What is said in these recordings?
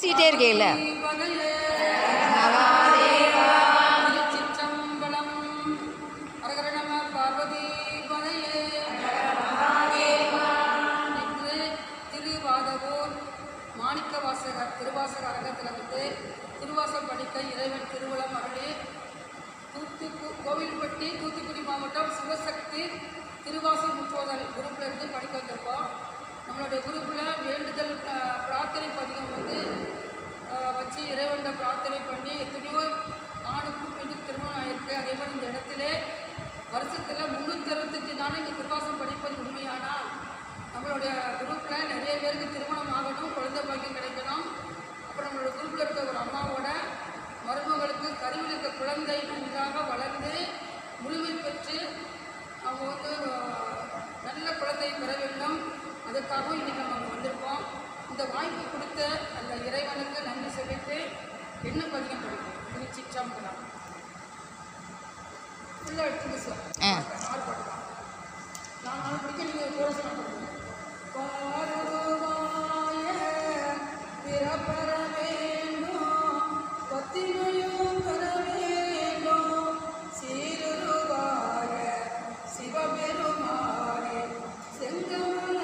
பேசிக்கிட்டே இருக்கேல. மாணிக்கவாசகர் திருவாசக அரங்கத்தில் வந்து திருவாசகம் படிக்க இறைவன் திருவிழம் அருளி கோவில்பட்டி தூத்துக்குடி மாவட்டம் சிவசக்தி திருவாசக முற்றோதல் குரூப்பில் இருந்து படிக்க வந்திருக்கோம். நம்மளுடைய குரூப்பில் வேண்டுதல் பிரார்த்தனை பதிகம் வந்து வச்சு இறைவனை பிரார்த்தனை பண்ணி எத்தனையோ ஆணுக்கும் பெண்ணுக்கும் திருமணம் ஆகிருக்கு. அதே மாதிரி இந்த இடத்துல வருஷத்தில் 365 நாள் இங்கே திருவாசகம் படிப்பது உண்மையானால் நம்மளுடைய குரூப்பில் நிறைய பேருக்கு திருமணம் ஆகணும், குழந்தை பாக்கியம் கிடைக்கணும். அப்புறம் நம்மளோட குரூப்பில் இருக்க ஒரு அம்மாவோட மருமகளுக்கு கருவில் இருக்க குழந்தை நன்றாக வளர்ந்து முழுமை பெற்று அவங்க வந்து நல்ல குழந்தையை பெற வேண்டும். அதுக்காகவும் இன்றைக்கி நம்ம வந்திருக்கோம். இந்த வாய்ப்பு கொடுத்த அந்த இறைவனுக்கு நன்றி சொல்லிட்டு என்ன பதிகம் படிக்கும் திருச்சிற்றம்பலம் ஃபுல்லாக எடுத்துங்க சார். ஆறு பாட்டு தான் நான் படிக்க நீங்கள் கோரசனம் பண்ணுங்க. பாருவாய பிறப்பர வேண்டும் பத்திமையும் பெற வேண்டும் சீருருவாய சிவபெருமானே செங்கமல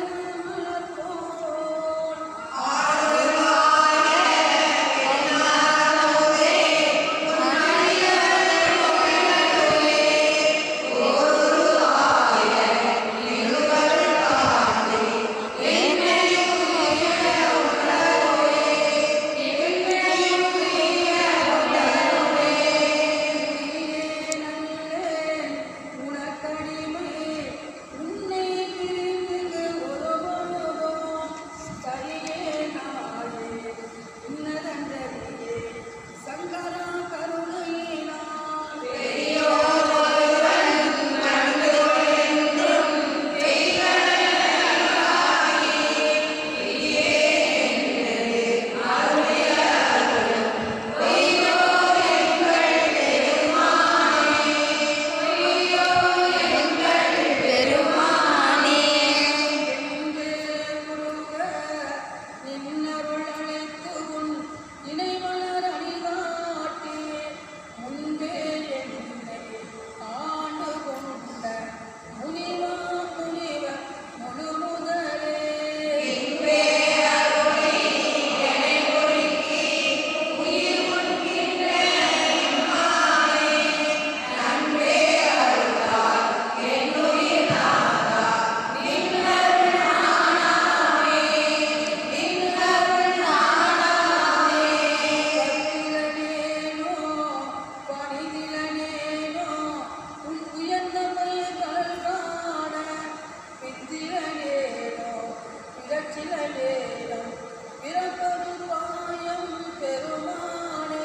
பெருமானே